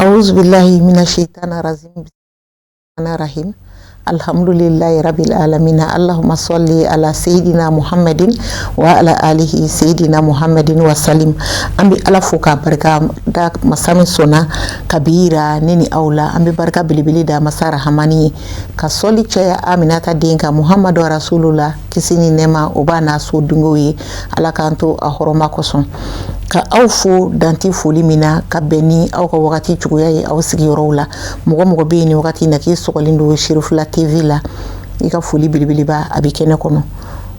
أعوذ بالله من الشيطان الرجيم بسم الله الرحمن الرحيم الحمد لله رب العالمين اللهم صل على سيدنا محمد وعلى آله سيدنا محمد وسلم أمي على فوكا بركة دا مسامي سونا كبيرة نيني أولا أمي بركة بلي دا مسارة هماني كسولي تشايا آميناتا دينكا محمد ورسول الله كسيني نما وبانا سودنغوي على كانتو أخرما كسون ka aw fo danti foli mina ka bɛni aw ka wagati juguya ye aw sigiyɔrɔw la mɔgɔ bɛ ni wagati na k'i sɔgɔlen don Shirifula TV la i ka foli belebeleba a bɛ kɛnɛ kɔnɔ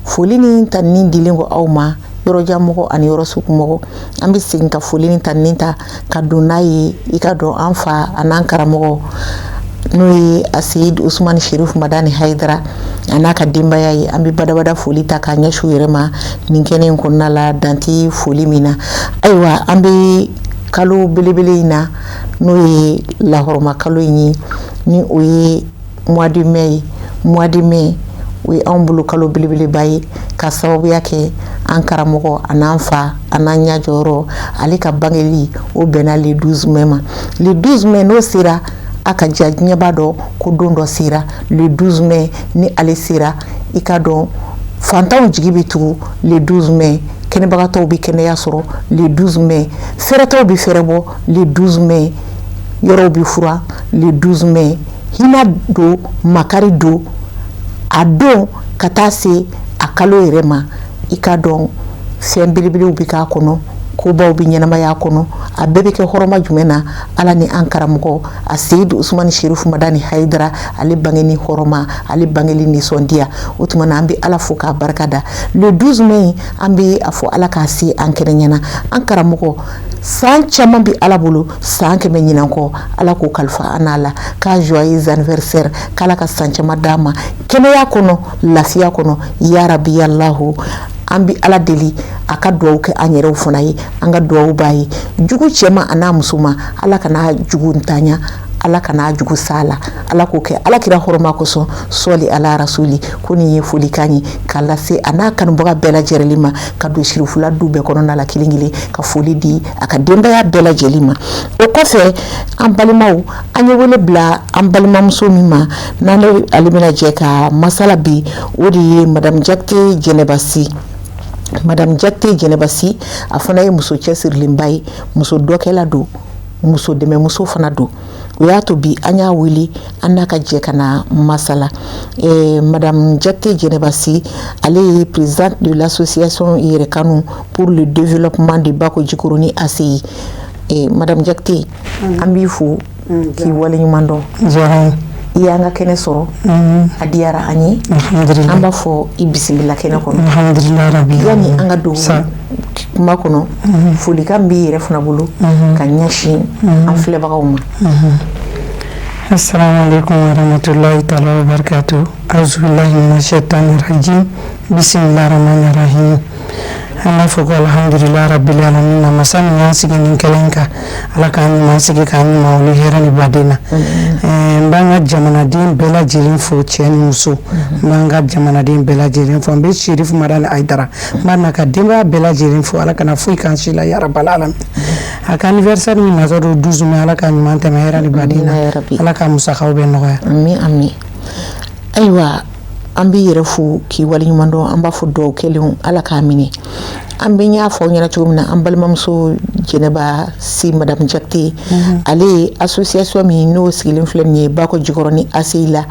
foli ni tanni dilen ko aw ma yɔrɔjan mɔgɔ ani yɔrɔ sugu mɔgɔ an bɛ segin ka foli ni tanni ta ka don n'a ye i ka dɔn an fa an'an karamɔgɔ n'o ye Aseyid Usmani Sherif Madani Haidara ana ka denbaya ye an bɛ badabada foli ta k'a ɲɛsin u yɛrɛ ma nin kɛnɛ in kɔnɔna la danti foli min na ayiwa an bɛ kalo belebele in na n'o ye lahɔrɔma kalo in ye ni o ye mois de mai o ye anw bolo kalo belebeleba ye ka sababuya kɛ an karamɔgɔ an'an fa an'an ɲɛjɔyɔrɔ ale ka bangeli o bɛnna le 12 mai ma le 12 mai n'o sera a ka ja ɲɛba dɔ ko don dɔ sera le 12 mai ni ale sera i ka dɔn fantanw jigi bɛ tugu le 12 mai kɛnɛbagatɔw bɛ kɛnɛya sɔrɔ le 12 mai fɛrɛtɔw bɛ fɛrɛ bɔ le 12 mai yɔrɔw bɛ fura le 12 mai hinɛ don makari don a don ka taa se a kalo yɛrɛ ma i ka dɔn fɛn belebelew bɛ k'a kɔnɔ kobaw bɛ ɲɛnamaya kɔnɔ a bɛɛ bɛ kɛ hɔrɔma jumɛn na ala ni an karamɔgɔ Aseyid Usmani Sherif Madani Haidara ale bangeni hɔrɔma ale bangeli nisɔndiya o tuma na an bɛ ala fo k'a barikada le 12 mai an bɛ a fɔ ala k'a se an kɛnɛ ɲɛna an karamɔgɔ san caman bɛ ala bolo san kɛmɛ ɲinan kɔ ala k'o kalifa an n'a la k'a joyeux anniversaire k'ala ka san caman d'a ma kɛnɛya kɔnɔ lafiya kɔnɔ ya rabbi allahu an bɛ ala deli a ka duwawu kɛ an yɛrɛw fana ye an ka duwawu b'a ye jugu cɛma a n'a muso ma ala kana jugu ntanya ala kana jugu sala ala k'o kɛ ala kira hɔrɔma kosɔn sɔli ala rasuli ko nin ye folikan ye k'a lase a n'a kanubaga bɛɛ lajɛlen ma ka don Shirifula du bɛɛ kɔnɔna la kelen kelen ka foli di a ka denbaya bɛɛ lajɛlen ma o kɔfɛ an balimaw an ye wele bila an balimamuso min ma n'ale bɛna jɛ ka masala bi o de ye Madame Jakite Jɛnɛbasi a fana ye muso cɛsirilenba ye muso dɔkɛla don muso dɛmɛmuso fana don o y'a to bi an y'a wele an n'a ka jɛ ka na masala Madame Jakite Jɛnɛbasi ale ye présidente de l'association Yɛrɛkanu pour le développement de Bako Jikoro ni ACI Madame Jakite an b'i fo k'i waleɲuman dɔn i y'an ka kɛnɛ sɔrɔ a diyara an ye an b'a fɔ i bisimila kɛnɛ kɔnɔ yani an ka don kuma kɔnɔ folikan b'i yɛrɛ fana bolo ka ɲɛsin an filɛbagaw ma assalamu alaikum warahmatullahi ta'ala wabarakatuh auzubillahi minash shaitani rajim bismillahir rahmanir rahim an b'a fɔ ko alhamdulillahi rabbil alamin masa min y'an sigi nin kɛlen kan ala k'an ɲuman sigi k'an ɲuman wuli hɛrɛ ni baden na n b'an ka jamanaden bɛɛ lajɛlen fo cɛ ni muso n b'an ka jamanaden bɛɛ lajɛlen fo n bɛ Sherif Madani Haidara n b'a n'a ka denbaya bɛɛ lajɛlen fo ala kana foyi k'an si la ya rabbal alamin a ka anniversaire min natɔ don 12 mai ala ka ɲuman tɛmɛ hɛrɛ ni baden na ala ka musakaw bɛɛ nɔgɔya amin ayiwa an bɛ yɛrɛ fo k'i waleɲuman dɔn an b'a fɔ duwawu kɛlenw ala k'a minɛ an bɛ y'a fɔ ɲɛna cogo min na an balimamuso Jɛnɛbasi Madame Jakite ale ye association min n'o sigilen filɛ nin ye Bako Jikɔrɔ ni ACI la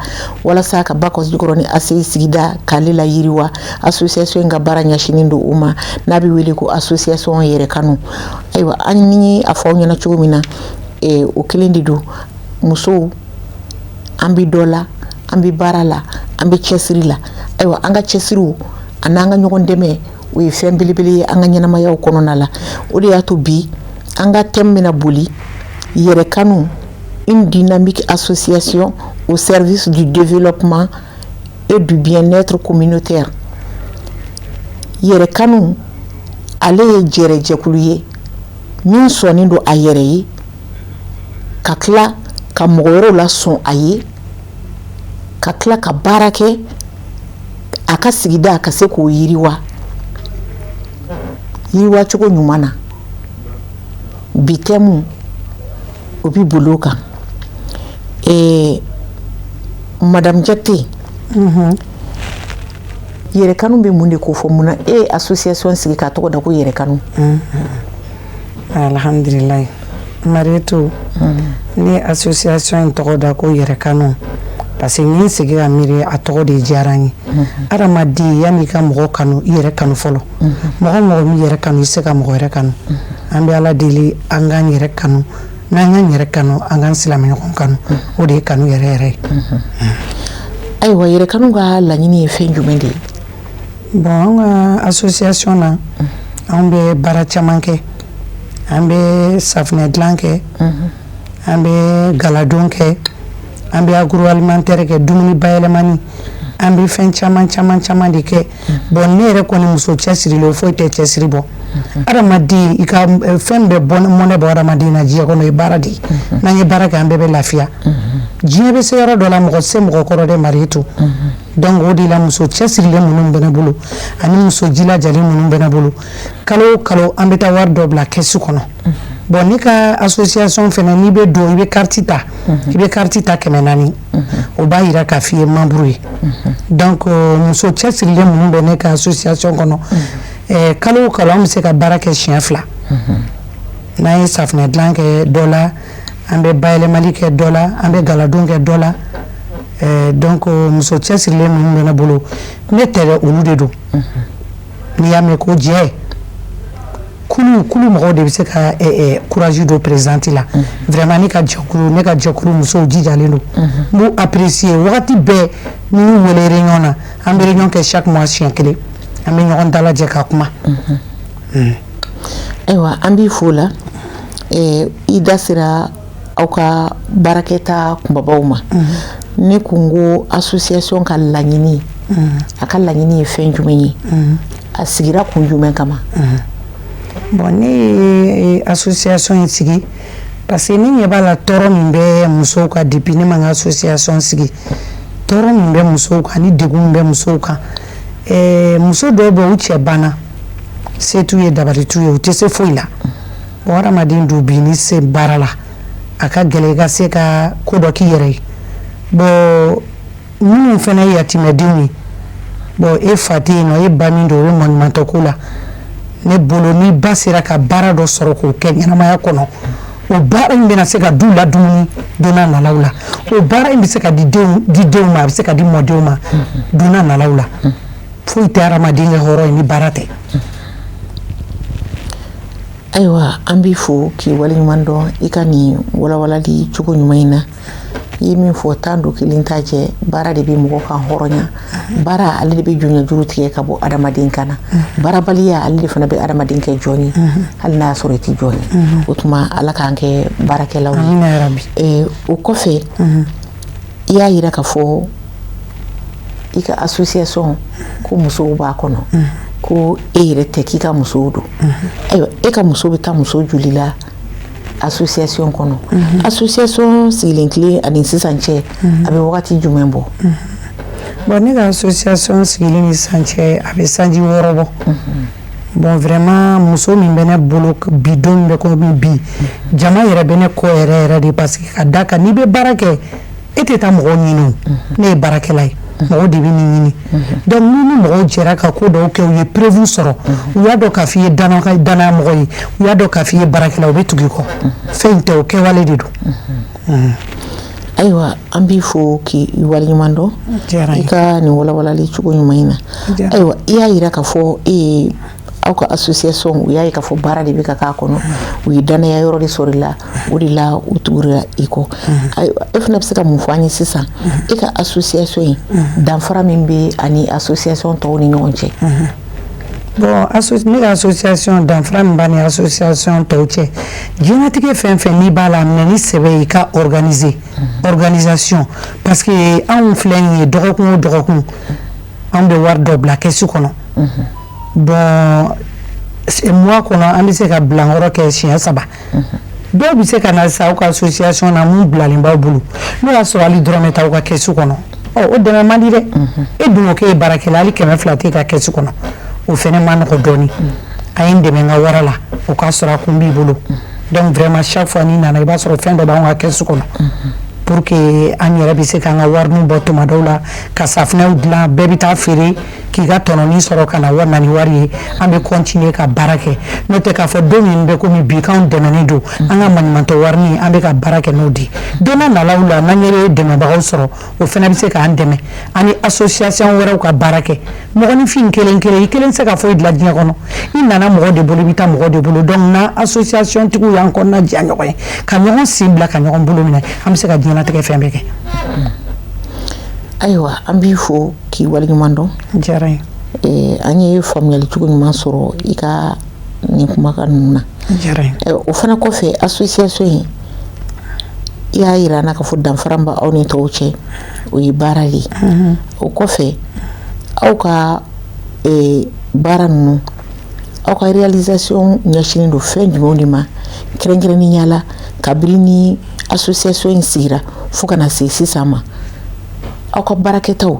walasa ka Bako Jikɔrɔ ni ACI sigida k'ale la yiriwa association ka baara ɲɛsinnen don o ma n'a bɛ wele ko association Yɛrɛkanu ayiwa an ni a fɔ ɲɛna cogo min na o kelen de don musow an bɛ dɔ la an bɛ baara la an bɛ cɛsiri la ayiwa an ka cɛsiriw a n'an ka ɲɔgɔn dɛmɛ o ye fɛn belebele ye an ka ɲɛnamayaw kɔnɔna la o de y'a to bi an ka thème bɛna boli Yɛrɛkanu une dynamique association au service du développement et du bien-être communautaire Yɛrɛkanu ale ye jɛrɛjɛkulu ye min sɔnnen don a yɛrɛ ye ka tila ka mɔgɔ wɛrɛw la sɔn a ye ka tila ka baara kɛ a ka sigida ka se k'o yiriwa cogo ɲuman na bi thème o bi bolo kan Madame Jakite yɛrɛ kanu bɛ mun de ko fɔ mun na association sigi ka tɔgɔ da ko yɛrɛ kanu alhamdulillah Marietou ni association in tɔgɔ da ko yɛrɛ kanu parce que ni sigi ka miiri a tɔgɔ de diyara n ye adamaden yanni ka mɔgɔ kanu i yɛrɛ kanu fɔlɔ mɔgɔ min yɛrɛ kanu i se ka mɔgɔ yɛrɛ kanu an bɛ Ala deli an k'an yɛrɛ kanu n'an y'an yɛrɛ kanu an k'an silamɛɲɔgɔn kanu o de ye kanu yɛrɛ yɛrɛ ye ayiwa yɛrɛ kanu ka laɲini ye fɛn jumɛn de ye bon an ka association na an bɛ baara caman kɛ an bɛ safinɛ dilan kɛ an bɛ galadon kɛ an bɛ agroalimentaire kɛ dumuni bayɛlɛmani an bɛ fɛn caman de kɛ bon ne yɛrɛ kɔni muso cɛsirilen o foyi tɛ cɛsiri bɔ adamaden i ka fɛn bɛɛ mɔnɛ bɔ adamaden na diɲɛ kɔnɔ o ye baara de ye n'an ye baara kɛ an bɛɛ bɛ lafiya diɲɛ bɛ se yɔrɔ dɔ la mɔgɔ se mɔgɔ kɔrɔ dɛ Marietou donc o de la muso cɛsirilen minnu bɛ ne bolo ani muso jilajalen minnu bɛ ne bolo kalo o kalo an bɛ taa wari dɔ bila kɛsu kɔnɔ bon ne ka association fɛnɛ n'i bɛ don i bɛ carte ta i bɛ carte ta 400 o b'a yira k'a f'i ye membre ye donc muso cɛsirilen minnu bɛ ne ka association kɔnɔ kalo o kalo an bɛ se ka baara kɛ siɲɛ 2 n'an ye safinɛ dilan kɛ dɔ la an bɛ bayɛlɛmali kɛ dɔ la an bɛ galadon kɛ dɔ la donc muso cɛsirilen minnu bɛ ne bolo ne tɛ dɛ olu de don n'i y'a mɛn ko jɛ kulu mɔgɔw de bɛ se ka courage do présenter la vraiment ne ka jɛkulu musow jijalen don n b'u apprécier wagati bɛɛ ni y'u wele réunion na an bɛ réunion kɛ chaque mois siɲɛ 1 an bɛ ɲɔgɔn dalajɛ ka kuma ayiwa an b'i fo la i da sera aw ka baarakɛta kunbabaw ma ne ko n ko association ka laɲini a ka laɲini ye fɛn jumɛn ye a sigira kun jumɛn kama bon ne ye association in sigi parce que ne ɲɛ b'a la tɔɔrɔ min bɛ musow kan depuis ne ma n ka association sigi tɔɔrɔ min bɛ musow kan ni degun min bɛ musow kan muso dɔw bɛ u cɛ banna se t'u ye dabali t'u ye u tɛ se foyi la bon hadamaden do bi ni se baara la a ka gɛlɛn i ka se ka ko dɔ k'i yɛrɛ ye bon minnu fana ye yatimɛdenw ye bon e fa tɛ yen nɔ e ba min don o ye maɲumantɔ ko la ne bolo ni ba sera ka baara dɔ sɔrɔ k'o kɛ ɲɛnamaya kɔnɔ o baara in bɛna se ka du ladumuni don n'a nalaw la o baara in bɛ se ka di denw ma a bɛ se ka di mɔdenw ma don n'a nalaw la foyi tɛ hadamaden kɛ hɔrɔn ye ni baara tɛ ayiwa an b'i fo k'i waleɲuman dɔn i ka nin walawalali cogo ɲuman in na i ye min fɔ tan don kelen t'a jɛ baara de bɛ mɔgɔ kan hɔrɔnya baara ale de bɛ jɔnya juru tigɛ ka bɔ adamaden kan na baarabaliya ale de fana bɛ adamaden kɛ jɔn ye hali n'a y'a sɔrɔ i tɛ jɔn ye o tuma ala k'an kɛ baarakɛlaw ye o kɔfɛ i y'a yira k'a fɔ i ka association ko musow b'a kɔnɔ ko e yɛrɛ tɛ k'i ka musow don ayiwa e ka muso bɛ taa muso joli la association kɔnɔ association sigilen tile ani sisan cɛ a bɛ wagati jumɛn bɔ bon ne ka association sigilen ni sisan cɛ a bɛ sanji 6 bɔ bon vraiment muso min bɛ ne bolo bi don bɛ komi bi jama yɛrɛ bɛ ne kɔ yɛrɛ de parce que ka da kan n'i bɛ baara kɛ e tɛ taa mɔgɔ ɲini ne ye baarakɛla ye mɔgɔ de bɛ nin ɲini donc ni mɔgɔw jɛra ka ko dɔw kɛ u ye prévu sɔrɔ u y'a dɔn k'a fɔ i ye danaya mɔgɔ ye u y'a dɔn k'a fɔ i ye baarakɛla u bɛ tugu i kɔ fɛn in tɛ o kɛwale de don ayiwa an b'i fo k'i waleɲuman dɔn i ka nin walawalali cogo ɲuman in na ayiwa i y'a yira k'a fɔ aw ka association u y'a ye k'a fɔ baara de bɛ ka k'a kɔnɔ u ye danaya yɔrɔ de sɔrɔ i la o de la u tugura i kɔ ayiwa e fana bɛ se ka mun fɔ an ye sisan e ka association in danfara min bɛ ani association tɔw ni ɲɔgɔn cɛ bon ne ka association danfara min b'a ni association tɔw cɛ diɲɛlatigɛ fɛn fɛn n'i b'a la minɛ ni sɛbɛ i ka organiser organisation parce que anw filɛ nin ye dɔgɔkun o dɔgɔkun anw bɛ wari dɔ bila kɛsu kɔnɔ bon mois kɔnɔ an bɛ se ka bilankɔrɔ kɛ siɲɛ 3 dɔw bɛ se ka na sa aw ka association na mun bilalen b'aw bolo n'o y'a sɔrɔ hali dɔrɔmɛ t'aw ka kɛsu kɔnɔ o dɛmɛ man di dɛ e dun ko k'e ye baarakɛla hali 200 t'e ka kɛsu kɔnɔ o fɛnɛ ma nɔgɔ dɔɔni a ye n dɛmɛ n ka wara la o k'a sɔrɔ a kun b'i bolo donc vraiment chaque fois ni nana i b'a sɔrɔ fɛn dɔ b'anw ka kɛsu kɔnɔ pour que an yɛrɛ bɛ se k'an ka wariniw bɔ tuma dɔw la ka safinɛw dilan bɛɛ bɛ taa feere k'i ka tɔnɔni sɔrɔ ka na na ni wari ye an bɛ continuer ka baara kɛ n'o tɛ k'a fɔ don min bɛ komi bi k'anw dɛmɛnen don an ka maɲumantɔ warini an bɛ ka baara kɛ n'o de don n'a nalaw la n'an ye dɛmɛbagaw sɔrɔ o fana bɛ se k'an dɛmɛ an ni association wɛrɛw ka baara kɛ mɔgɔninfin kelen kelen i kelen tɛ se ka foyi dilan diɲɛ kɔnɔ i nana mɔgɔ de bolo i bɛ taa mɔgɔ de bolo donc na association tigiw y'an kɔnɔna diya ɲɔgɔn ye ka ɲɔgɔn sen bila ka ɲɔgɔn bolo minɛ an bɛ se ka diɲɛlatigɛ fɛn bɛɛ kɛ. Ayiwa an b'i fo k'i waleɲuman dɔn. Diyara n ye. An ye faamuyali cogo ɲuman sɔrɔ i ka nin kumakan ninnu na. Diyara n ye. O fana kɔfɛ association in i y'a yira an na k'a fɔ danfara b'a aw ni tɔw cɛ o ye baara de ye. O kɔfɛ aw ka baara ninnu aw ka réalisation ɲɛsinnen don fɛn jumɛnw de ma kɛrɛnkɛrɛnnenya la kabini ni association in sigira fo kana se sisan ma aw ka baarakɛtaw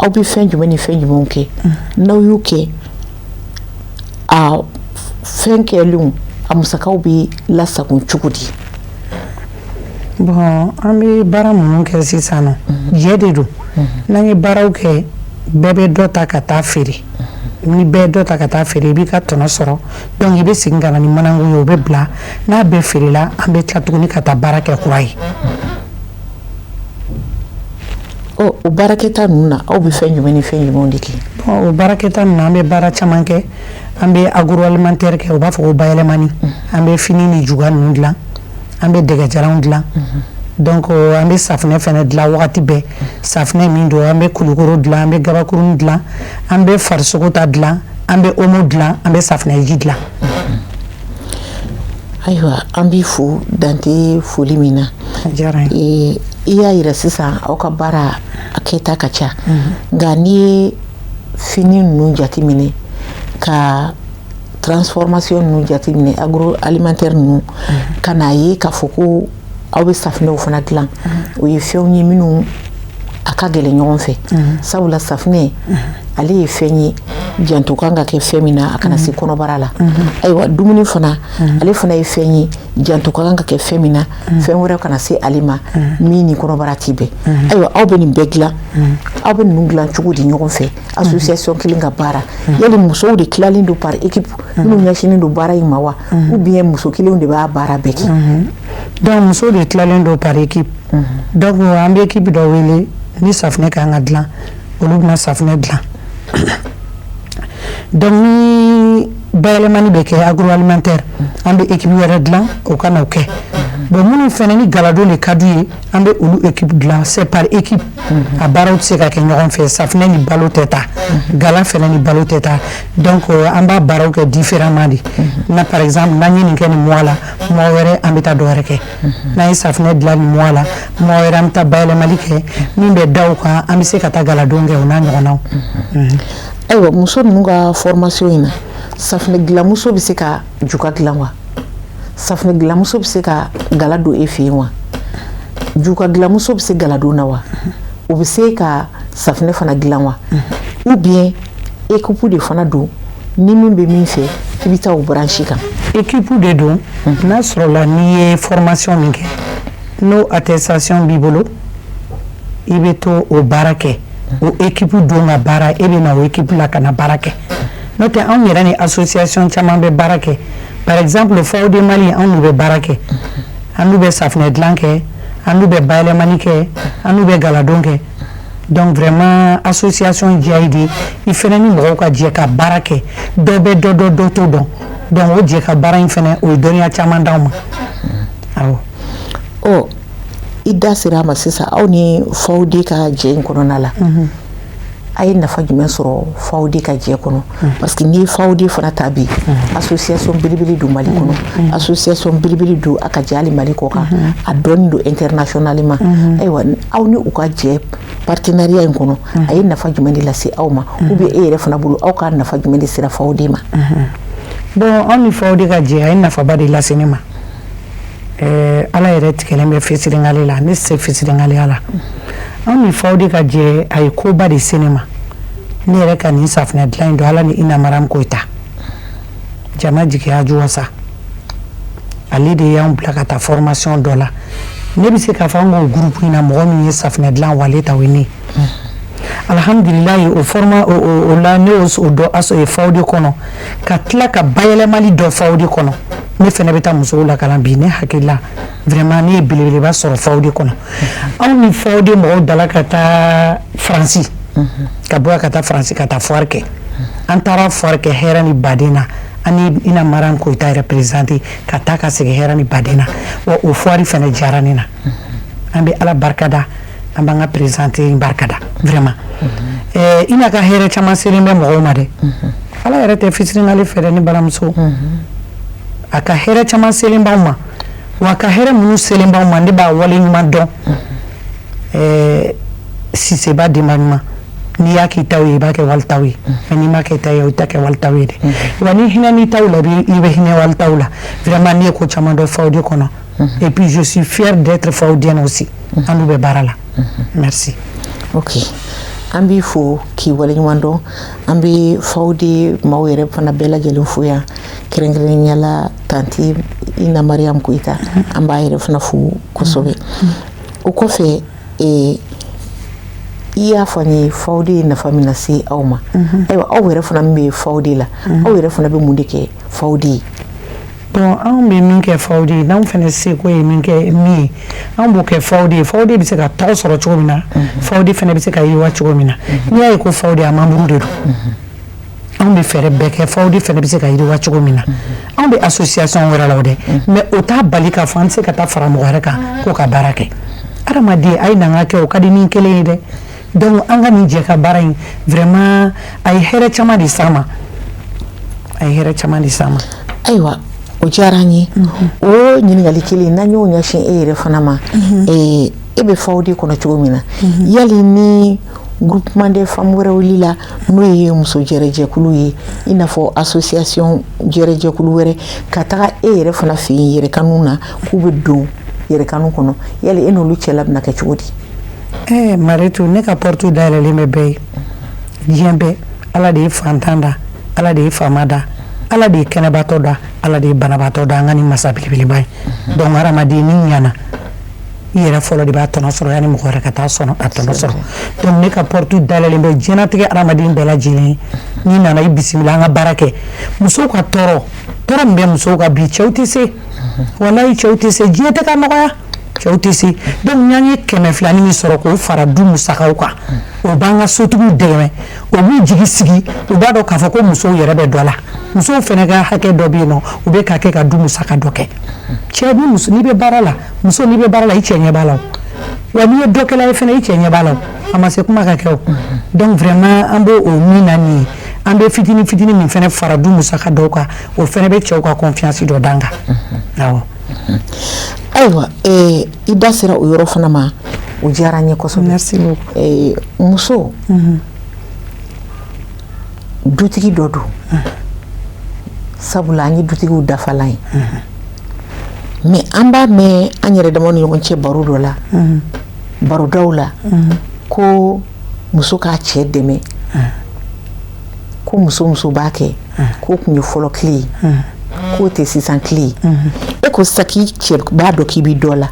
aw bɛ fɛn jumɛn ni fɛn jumɛnw kɛ n'aw y'u kɛ a fɛn kɛlenw a musakaw bɛ lasago cogo di. Bon an bɛ baara minnu kɛ sisan nɔ jɛ de don n'an ye baaraw kɛ bɛɛ bɛ dɔ ta ka taa feere ni bɛɛ dɔ ta ka taa feere i b'i ka tɔnɔ sɔrɔ donc i bɛ segin ka na ni manangu ye o bɛ bila n'a bɛɛ feerela an bɛ tila tuguni ka taa baara kɛ kura ye. O baarakɛta ninnu na aw bɛ fɛn jumɛn ni fɛn jumɛnw de kɛ. Bon o baarakɛta ninnu na an bɛ baara caman kɛ an bɛ agroalimentaire kɛ u b'a fɔ ko bayɛlɛmani an bɛ fini ni juga ninnu dilan an bɛ dɛgɛjalanw dilan donc an bɛ safinɛ fana dilan wagati bɛɛ safinɛ min don an bɛ kulukoro dilan an bɛ gabakuruni dilan an bɛ farisogo ta dilan an bɛ omo dilan an bɛ safinɛji dilan. Ayiwa an b'i fo dante foli min na. Diyara n ye. I y'a yira sisan aw ka baara a kɛta ka ca nka n'i ye fini ninnu jateminɛ ka transformation ninnu jateminɛ agroalimentaire ninnu ka n'a ye k'a fɔ ko aw bɛ safinɛw fana dilan o ye fɛnw ye minnu a ka gɛlɛn ɲɔgɔn fɛ sabula safinɛ ale ye fɛn ye janto kan ka kɛ fɛn min na a kana se kɔnɔbara la ayiwa dumuni fana ale fana ye fɛn ye janto kan ka kɛ fɛn min na fɛn wɛrɛ kana se ale ma min ni kɔnɔbara t'i bɛn ayiwa aw bɛ nin bɛɛ dilan aw bɛ ninnu dilan cogo di ɲɔgɔn fɛ association kelen ka baara yali musow de tilalen don par équipe minnu ɲɛsinnen don baara in ma wa ou bien muso kelenw de b'a baara bɛɛ kɛ. donc musow de tilalen don par équipe donc an bɛ équipe dɔ wele ni safinɛ kan ka dilan olu bɛna safinɛ dilan donc ni bayɛlɛmani bɛ kɛ agroalimentaire an bɛ équipe wɛrɛ dilan o ka na o kɛ bon minnu fana ni galadon de ka d'u ye an bɛ olu équipe dilan c'est par équipe a baaraw tɛ se ka kɛ ɲɔgɔn fɛ safinɛ ni balo tɛ taa gala fana ni balo tɛ taa donc an b'a baaraw kɛ différemment de na par exemple n'an ye nin kɛ nin mois la mois wɛrɛ an bɛ taa dɔ wɛrɛ kɛ n'an ye safinɛ dilan nin mois la mois wɛrɛ an bɛ taa bayɛlɛmali kɛ min bɛ da o kan an bɛ se ka taa galadon kɛ o n'a ɲɔgɔnnaw. Ayiwa muso ninnu ka formation in na safinɛ dilanmuso bɛ se ka juga dilan wa safinɛ dilanmuso bɛ se ka gala don e fɛ yen wa juga dilanmuso bɛ se galadon na wa o bɛ se ka safinɛ fana dilan wa ou bien équipe de fana don ni min bɛ min fɛ i bɛ taa o branche kan. équipe de don n'a sɔrɔla n'i ye formation min kɛ n'o attestation b'i bolo i bɛ to o baara kɛ o équipe don ka baara e bɛ na o équipe la ka na baara kɛ n'o tɛ anw yɛrɛ ni association caman bɛ baara kɛ par exemple FAO Mali anw n'u bɛ baara kɛ an n'u bɛ safinɛ dilan kɛ an n'u bɛ bayɛlɛmani kɛ an n'u bɛ galadon kɛ donc vraiment association diya ye de i fana ni mɔgɔw ka jɛ ka baara kɛ dɔ bɛ dɔ dɔn dɔ t'o dɔn donc o jɛ ka baara in fana o ye dɔnniya caman d'anw ma awɔ. Ɔ i da sera a ma sisan aw ni FAO ka jɛ in kɔnɔna la a ye nafa jumɛn sɔrɔ FAO ka jɛ kɔnɔ parce que n'i ye FAO fana ta bi association belebele don Mali kɔnɔ association belebele don a ka jɛ hali Mali kɔ kan a dɔɔnin don internationalement ayiwa aw ni u ka jɛ partenariat in kɔnɔ a ye nafa jumɛn de lase aw ma ou bien e yɛrɛ fana bolo aw ka nafa jumɛn de sera FAO ma. bon anw ni FAO ka jɛ a ye nafaba de lase ne ma ala yɛrɛ tigɛlen bɛ fisiringale la ne se fisiringaleya la anw ni FAO ka jɛ a ye koba de se ne ma ne yɛrɛ ka nin safinɛ dilan in don ala ni ina maram koyita jama jigiya juwa sa ale de y'anw bila ka taa formation dɔ la ne bɛ se k'a fɔ an k'o groupe in na mɔgɔ min ye safinɛ dilan wale ta o ye ne alhamdulilayi o la ne y'o dɔ FAO de kɔnɔ ka tila ka bayɛlɛmali dɔ FAO de kɔnɔ ne fana bɛ taa musow lakalan bi ne hakili la vraiment ne ye belebeleba sɔrɔ FAO de kɔnɔ anw ni FAO de mɔgɔw dala ka taa Faransi ka bɔ ka taa Faransi ka taa foire kɛ an taara foire kɛ hɛrɛ ni baden na ani ina Maran Koyita représenté ka taa ka segin hɛrɛ ni baden na wa o foire fana diyara ne na an bɛ Ala barikada an b'an ka présenté barikada vraiment ina ka hɛrɛ caman selen bɛ mɔgɔw ma dɛ Ala yɛrɛ tɛ fitininali fɛ dɛ ne balimamuso a ka hɛrɛ caman selen b'anw ma wa a ka hɛrɛ minnu selen b'anw ma ne b'a wale ɲuman dɔn Siseba denba ɲuman n'i y'a k'i taw ye i b'a kɛ walitaw ye mais n'i ma kɛ ta ye o tɛ kɛ walitaw ye dɛ wa ni hinɛ n'i taw la i bɛ hinɛ walitaw la vraiment ne ye ko caman dɔn FAO de kɔnɔ et puis je suis fière d'être FAOdienne aussi an n'u bɛ baara la merci. Ok an b'i fo k'i waleɲuman dɔn an bɛ FAO de maaw yɛrɛ fana bɛɛ lajɛlen fo yan kɛrɛnkɛrɛnnenya la tanti Ina Mariam Koyita an b'a yɛrɛ fana fo kosɛbɛ o kɔfɛ I y'a fɔ n ye FAO de ye nafa min lase aw ma ayiwa aw yɛrɛ fana min bɛ FAO de la aw yɛrɛ fana bɛ mun de kɛ FAO de ye bon anw bɛ min kɛ FAO de ye n'anw fana seko ye min kɛ min ye anw b'o kɛ FAO de ye FAO de bɛ se ka tɔgɔ sɔrɔ cogo min na FAO de fana bɛ se ka yiriwa cogo min na n'i y'a ye ko FAO de a membre de don anw bɛ fɛɛrɛ bɛɛ kɛ FAO de fana bɛ se ka yiriwa cogo min na anw bɛ association wɛrɛ la o dɛ mais o t'a bali k'a fɔ an tɛ se ka taa fara mɔgɔ wɛrɛ kan k'o ka baara kɛ adamaden a ye na n ka kɛ o ka di ni kelen ye dɛ donc an ka nin jɛ ka baara in vraiment a ye hɛrɛ caman de s'an ma ayiwa o diyara n ye o ɲininkali kelen n'an y'o ɲɛsin e yɛrɛ fana ma e bɛ FAO de kɔnɔ cogo min na yali ni groupement des femmes wɛrɛ wulila n'o ye muso jɛrɛjɛkulu ye i n'a fɔ association jɛrɛjɛkulu wɛrɛ ka taga e yɛrɛ fana fɛ yen yɛrɛkanu na k'u bɛ don yɛrɛkanu kɔnɔ yali e n'olu cɛla bɛna kɛ cogo di Mariétou ne ka porte dayɛlɛlen bɛ bɛɛ ye diɲɛ bɛɛ Ala de ye fantan da Ala de ye faama da Ala de ye kɛnɛbatɔ da Ala de ye banabatɔ da an ka nin masa belebeleba ye donc hadamaden ni ɲana i yɛrɛ fɔlɔ de b'a tɔnɔ sɔrɔ yanni mɔgɔ wɛrɛ ka taa sɔnɔ a tɔnɔ sɔrɔ donc ne ka porte dayɛlɛlen bɛ diɲɛnatigɛ hadamaden bɛɛ lajɛlen ye n'i nana i bisimila an ka baara kɛ musow ka tɔɔrɔ min bɛ musow ka bi cɛw tɛ se walahi cɛw tɛ se diɲɛ tɛ ka nɔgɔya cɛw tɛ se donc n'an ye 200 min sɔrɔ k'o fara du musakaw kan o b'an ka sotigiw dɛmɛ o b'u jigi sigi u b'a dɔn k'a fɔ ko musow yɛrɛ bɛ dɔ la musow fana ka hakɛ dɔ bɛ yen nɔ u bɛ k'a kɛ ka du musaka dɔ kɛ cɛ ni muso n'i bɛ baara la muso n'i bɛ baara la i cɛ ɲɛ b'a la wa n'i ye dɔ kɛla ye fana i cɛ ɲɛ b'a la a ma se kuma ka kɛ o donc vraiment an b'o min na nin ye an bɛ fitinin min fana fara du musaka dɔw kan o fana bɛ cɛw ka confiance dɔ d'an kan awɔ. ayiwa i da sera o yɔrɔ fana ma o diyara n ye kosɛbɛ merci beaucoup muso dutigi dɔ don sabula an ye dutigiw dafalan ye mais an b'a mɛn an yɛrɛ dama ni ɲɔgɔn cɛ baro dɔ la barodaw la ko muso k'a cɛ dɛmɛ ko muso b'a kɛ k'o tun ye fɔlɔ tile ye k'o tɛ sisan tile ye e ko sisan k'i cɛ b'a dɔn k'i bɛ dɔ la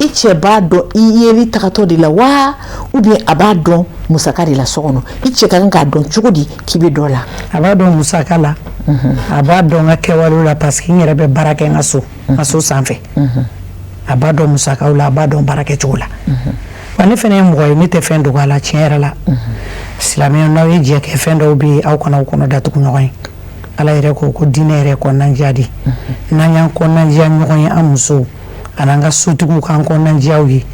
i cɛ b'a dɔn i yeli tagatɔ de la wa ou bien a b'a dɔn musaka de la so kɔnɔ i cɛ ka kan k'a dɔn cogo di k'i bɛ dɔ la a b'a dɔn musaka la a b'a dɔn n ka kɛwalew la parce que n yɛrɛ bɛ baara kɛ n ka so sanfɛ a b'a dɔn musakaw la a b'a dɔn baara kɛcogo la wa ne fana ye mɔgɔ ye ne tɛ fɛn dogo a la tiɲɛ yɛrɛ la silamɛw n'aw ye jɛ kɛ fɛn dɔw bɛ yen aw kana aw kɔnɔ datugu ɲɔgɔn ye Ala yɛrɛ ko diinɛ yɛrɛ kɔnɔnandiya de n'an y'an kɔnɔnandiya ɲɔgɔn ye an musow an'an ka sotigiw k'an kɔnɔnandiyaw ye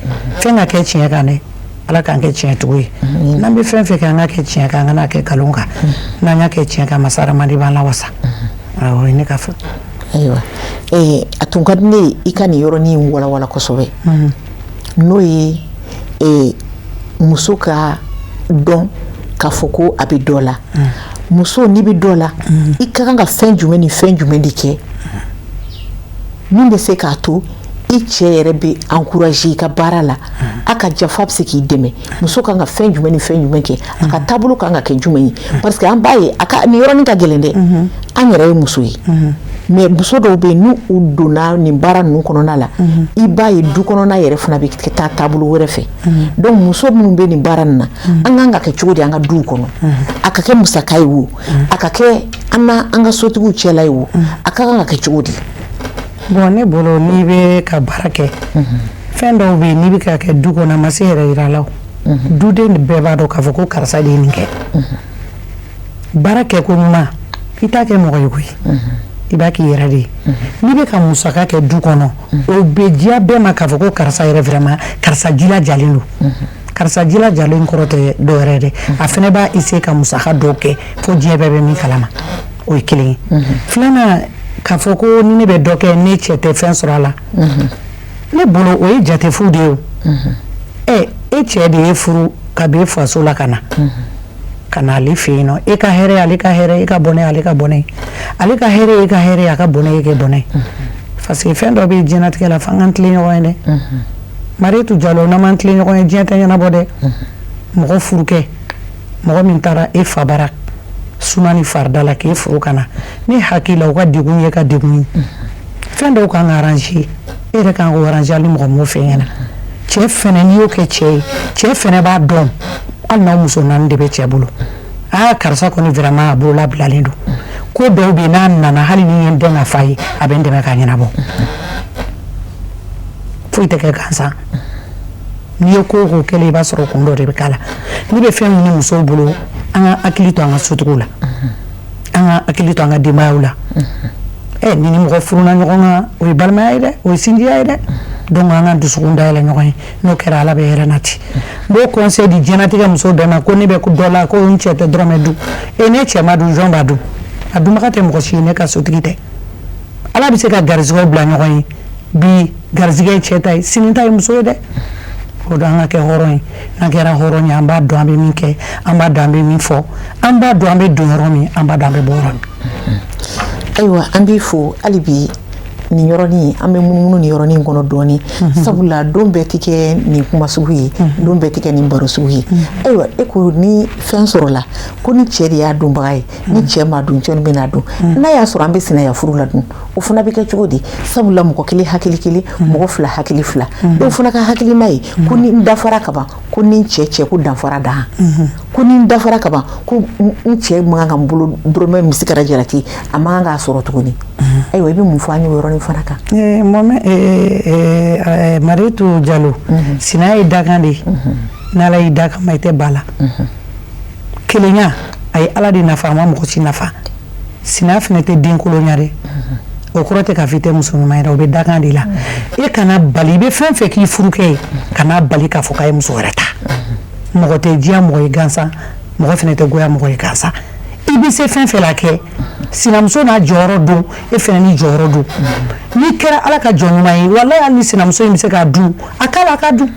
fɛn ka kɛ tiɲɛ kan dɛ Ala k'an kɛ tiɲɛ tigiw ye n'an bɛ fɛn fɛn kɛ an ka kɛ tiɲɛ kan an kana kɛ nkalon kan n'an y'a kɛ tiɲɛ kan masa hadamaden b'an lawasa awɔ o ye ne ka fɛ. ayiwa a tun ka di ne ye i ka nin yɔrɔnin walawala kosɛbɛ n'o ye muso ka dɔn k'a fɔ ko a bɛ dɔ la muso n'i bɛ dɔ la i ka kan ka fɛn jumɛn ni fɛn jumɛn de kɛ min bɛ se k'a to i cɛ yɛrɛ bɛ encourager i ka baara la a ka jafa bɛ se k'i dɛmɛ muso kan ka fɛn jumɛn ni fɛn jumɛn kɛ a ka taabolo kan ka kɛ jumɛn ye parce que an b'a ye a ka nin yɔrɔnin ka gɛlɛn dɛ an yɛrɛ ye muso ye mais muso dɔw bɛ n'u donna nin baara ninnu kɔnɔna la i b'a ye du kɔnɔna yɛrɛ fana bɛ taa taabolo wɛrɛ fɛ donc muso minnu bɛ nin baara nin na an kan ka kɛ cogo di an ka duw kɔnɔ a ka kɛ musaka ye wo a ka kɛ an ka sotigiw cɛla ye wo a ka kan ka kɛ cogo di bon ne bolo n'i bɛ ka baara kɛ fɛn dɔw bɛ yen n'i bɛ ka kɛ du kɔnɔ a ma se yɛrɛ yira la o duden bɛɛ b'a dɔn k'a fɔ ko karisa de ye nin kɛ baara kɛ ko ɲuman i t'a kɛ mɔgɔ ye koyi i b'a k'i yɛrɛ de ye n'i bɛ ka musaka kɛ du kɔnɔ o bɛ diya bɛɛ ma k'a fɔ ko karisa yɛrɛ vraiment karisa jilajalen don karisa jilajalen kɔrɔ tɛ dɔ wɛrɛ dɛ a fana b'a essayer ka musaka dɔw kɛ fo diɲɛ bɛɛ bɛ min kalama o ye kelen ye filanan k'a fɔ ko ni ne bɛ dɔ kɛ ne cɛ tɛ fɛn sɔrɔ a la ne bolo o ye jatefu de ye o e cɛ de ye furu ka b'i faso la ka na ka na ale fɛ yen nɔ e ka hɛrɛ ale ka hɛrɛ e ka bɔnɛ ale ka bɔnɛ ale ka hɛrɛ e ka hɛrɛ a ka bɔnɛ e ka bɔnɛ parce que fɛn dɔ bɛ diɲɛlatigɛ la f'an k'an tilen ɲɔgɔn ye dɛ Mariétou Diallo n'an m'an tilen ɲɔgɔn ye diɲɛ tɛ ɲɛnabɔ dɛ mɔgɔ furukɛ mɔgɔ min taara e fa bara suma ni farida la k'e furu ka na ne hakili la u ka degun ye ka degun ye fɛn dɔw kan ka arranger e yɛrɛ kan k'o arranger hali mɔgɔ m'o fɛ ɲɛna cɛ fɛnɛ n'i y'o kɛ cɛ ye cɛ fɛnɛ b'a dɔn hali n'aw muso naani de bɛ cɛ bolo karisa kɔni vraiment a bolo labilalen don ko dɔw bɛ yen n'a nana hali ni ye n dɛn ka fa ye a bɛ n dɛmɛ k'a ɲɛnabɔ foyi tɛ kɛ gansan n'i ye ko o ko kɛlen i b'a sɔrɔ kun dɔ de bɛ k'a la n'i bɛ fɛn ɲini musow bolo an ka hakili to an ka sotigiw la an ka hakili to an ka denbayaw la ni ni mɔgɔ furuna ɲɔgɔn kan o ye balimaya ye dɛ o ye sinjiya ye dɛ donc an ka dusukun dayɛlɛ ɲɔgɔn ye n'o kɛra ala bɛ hɛrɛ nati n b'o conseil di diɲɛlatigɛ muso bɛɛ ma ko ne bɛ dɔ la ko n cɛ tɛ dɔrɔmɛ dun ne cɛ ma dun jɔn b'a dun a dunbaga tɛ mɔgɔ si ye ne ka sotigi tɛ ala bɛ se ka garizigɛw bila ɲɔgɔn ye bi garizigɛ ye cɛ ta ye sini ta ye muso ye dɛ o don an ka kɛ hɔrɔn ye n'an kɛra hɔrɔn ye an b'a dɔn an bɛ min kɛ an b'a dɔn an bɛ min fɔ an b'a dɔn an bɛ don yɔrɔ min an b'a dɔn an bɛ bɔ yɔrɔ min ayiwa an b'i fo hali bi nin yɔrɔnin an bɛ munumunu nin yɔrɔnin kɔnɔ dɔɔnin sabula don bɛɛ tɛ kɛ nin kuma sugu ye don bɛɛ tɛ kɛ nin baro sugu ye ayiwa e ko ni fɛn sɔrɔla ko ni cɛ de y'a dunbaga ye ni cɛ m'a dun cɛ bɛna dun n'a y'a sɔrɔ an bɛ sinaya furu la dun o fana bɛ kɛ cogo di sabula mɔgɔ kelen hakili kelen mɔgɔ fila hakili fila dɔw fana ka hakili n'a ye ko ni n dafara ka ban ko ni n cɛ ko danfara da ko ni n dafara ka ban ko n cɛ man kan ka n bolo dɔrɔmɛ misigara jalaki a man kan k'a sɔrɔ tuguni ayiwa i bɛ mun fɔ an ye o yɔrɔnin fana kan Mariétou Diallo sinaya ye dakan de ye n'ala y'i da kama i tɛ ba la kelenya a ye ala de nafa a ma mɔgɔ si nafa sinaya fana tɛ den kolonya dɛ o kɔrɔ tɛ k'a fɔ i tɛ muso ɲuman ye dɛ o bɛ dakan de la e kana bali i bɛ fɛn fɛn k'i furukɛ ye kana bali k'a fɔ k'a ye muso wɛrɛ ta mɔgɔ tɛ diya mɔgɔ ye gansan mɔgɔ fana tɛ goya mɔgɔ ye gansan i bɛ se fɛn fɛn la kɛ sinamuso n'a jɔyɔrɔ don e fana ni jɔyɔrɔ don n'i kɛra ala ka jɔn ɲuman ye walahi hali ni sinamuso in bɛ se k'a dun a k'a la a ka dun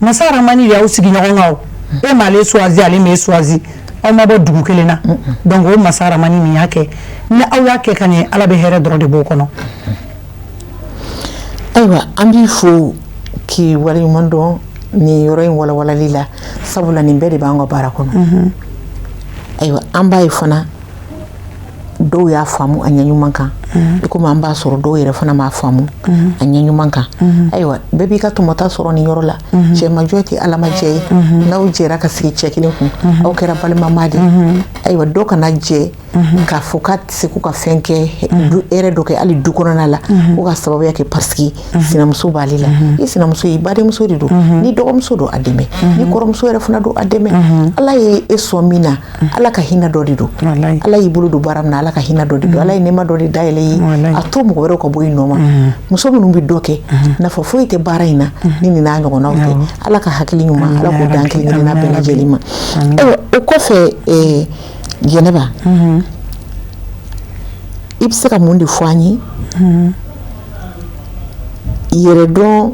masa aramani de y'aw sigi ɲɔgɔn kan o e m'ale choisi ale m'e choisi aw ma bɔ dugu kelen na donc o masa aramani min y'a kɛ ni aw y'a kɛ ka ɲɛ ala bɛ hɛrɛ dɔrɔn de b'o kɔnɔ ayiwa an b'i fo k'i waleɲuman dɔn nin yɔrɔ in walawalali la sabula nin bɛɛ de b'an ka baara kɔnɔ ayiwa an b'a ye fana dɔw y'a faamu a ɲɛɲuman kan i komi an b'a sɔrɔ dɔw yɛrɛ fana m'a faamu a ɲɛɲuman kan ayiwa bɛɛ b'i ka tɔmɔta sɔrɔ nin yɔrɔ la cɛ majɔ tɛ ala ma jɛ ye n'aw jɛra ka sigi cɛ kelen kun aw kɛra balimama de ayiwa dɔw kana jɛ k'a fɔ k'a tɛ se k'u ka fɛn kɛ hɛrɛ dɔ kɛ hali du kɔnɔna la ko ka sababuya kɛ parce que sinamuso b'ale la i sinamuso ye badenmuso de don ni dɔgɔmuso don a dɛmɛ ni kɔrɔmuso yɛrɛ fana don a dɛmɛ ala ye e sɔn min na ala ka hinɛ dɔ de don ala y'i bolo don baara min na ala ka hinɛ dɔ de don ala ye nɛɛma dɔ de dayɛlɛ ye a to mɔgɔ wɛrɛw ka bɔ i nɔ ma muso minnu bɛ dɔ kɛ nafa foyi tɛ baara in na ni nin n'a ɲɔgɔnnaw tɛ ala ka hakili ɲuman ala k'o dan kelen-kelenna bɛɛ lajɛlen ma o kɔfɛ Jɛnɛba i bɛ se ka mun de fɔ an ye yɛrɛ dɔn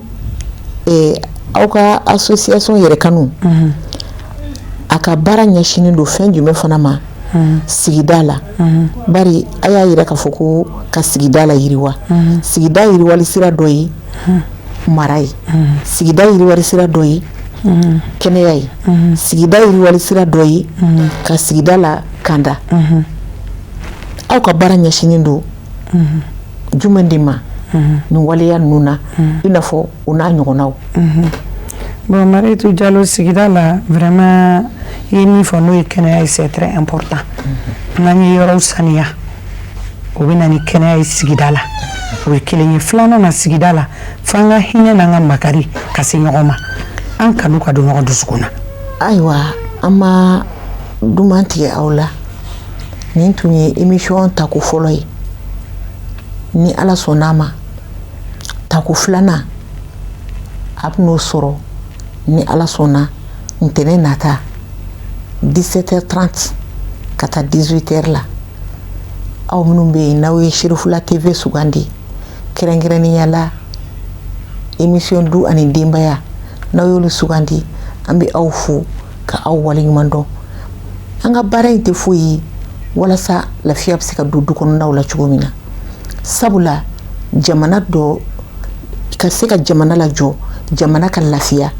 aw ka association yɛrɛ kanu a ka baara ɲɛsinnen don fɛn jumɛn fana ma sigida la bari a y'a yira k'a fɔ ko ka sigida la yiriwa sigida yiriwali sira dɔ ye mara ye sigida yiriwali sira dɔ ye kɛnɛya ye sigida yiriwali sira dɔ ye ka sigida la kanda aw ka baara ɲɛsinnen don jumɛn de ma nin waleya ninnu na i n'a fɔ o n'a ɲɔgɔnnaw. Bon, Mariétou Diallo, sigida la vraiment i ye min fɔ n'o ye kɛnɛya ye c'est très important. N'an ye yɔrɔw saniya o bɛ na ni kɛnɛya ye sigida la, o ye kelen ye. Filanan na sigida la f'an ka hinɛ n'an ka makari ka se ɲɔgɔn ma, an kanu ka don ɲɔgɔn dusukun na. Ayiwa an ma duman tigɛ aw la, nin tun ye émission tako fɔlɔ ye. Ni Ala sɔnn'a ma tako filanan a bɛn'o sɔrɔ ni Ala sɔnna ntɛnɛn nata 17h30 ka taa 18h la. Aw minnu bɛ yen n'aw ye Sherifula TV sugandi kɛrɛnkɛrɛnnenya la émission du ani denbaya n'aw y'olu sugandi an bɛ aw fo ka aw waleɲuman dɔn. An ka baara in tɛ foyi ye walasa lafiya bɛ se ka don du kɔnɔnaw la cogo min na. Sabula jamana dɔ ka se ka jamana lajɔ, jamana ka lafiya,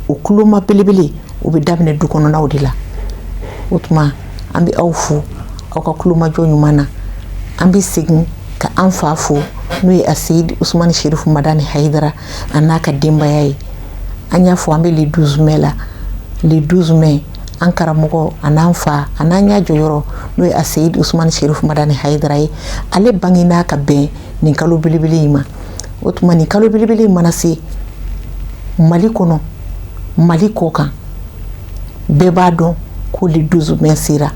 o kuloma belebele o bɛ daminɛ du kɔnɔnaw de la. O tuma an bɛ aw fo aw ka kulomajɔ ɲuman na. An bɛ segin ka an fa fo n'o ye Aseyid Usumani Sherifu Madani Hayidara a n'a ka denbaya ye. An y'a fɔ an bɛ le 12 mai la, le 12 mai an karamɔgɔ a n'an fa a n'an y'a jɔyɔrɔ n'o ye Aseyid Usumani Sherifu Madani Hayidara ye. Ale bangena ka bɛn nin kalo belebele in ma. O tuma nin kalo belebele in mana se Mali kɔnɔ, Mali kɔ kan, bɛɛ b'a dɔn ko le 12 mai sera.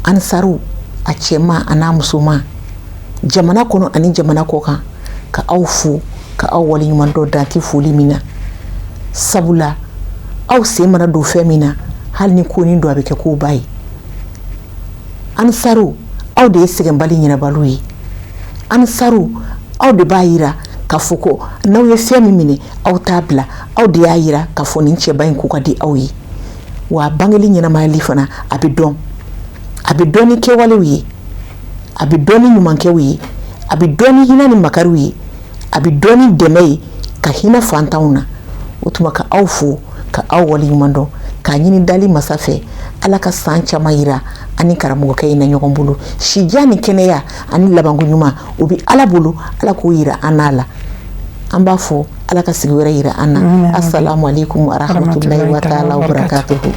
Ansaru a cɛman a n'a musoman, jamana kɔnɔ ani jamana kɔ kan, ka aw fo ka aw waleɲuman dɔn dante foli min na. Sabula aw sen mana don fɛn min na hali ni ko nin don a bɛ kɛ koba ye. Ansaru aw de ye sɛgɛnbali ɲinɛbaliw ye. Ansaru aw de b'a yira k'a fɔ ko n'aw ye fɛn min minɛ aw t'a bila, aw de y'a yira k'a fɔ nin cɛba in ko ka di aw ye. Wa bangeli ɲɛnamayali fana a bɛ dɔn. A bɛ dɔn ni kɛwalew ye, a bɛ dɔn ni ɲumankɛw ye, a bɛ dɔn ni hinɛ ni makariw ye, a bɛ dɔn ni dɛmɛ ye ka hinɛ fantanw na. O tuma ka aw fo ka aw waleɲuman dɔn k'a ɲini dali masa fɛ Ala ka san caman yira ani karamɔgɔkɛ in na ɲɔgɔn bolo. Sidiya ni kɛnɛya ani labanko ɲuman o bɛ Ala bolo, Ala k'o yira an n'a la. An b'a fɔ Ala ka sigi wɛrɛ yira an na. Assalamu alaikum wa rahmatullahi wa ta'ala wa barakatuhu.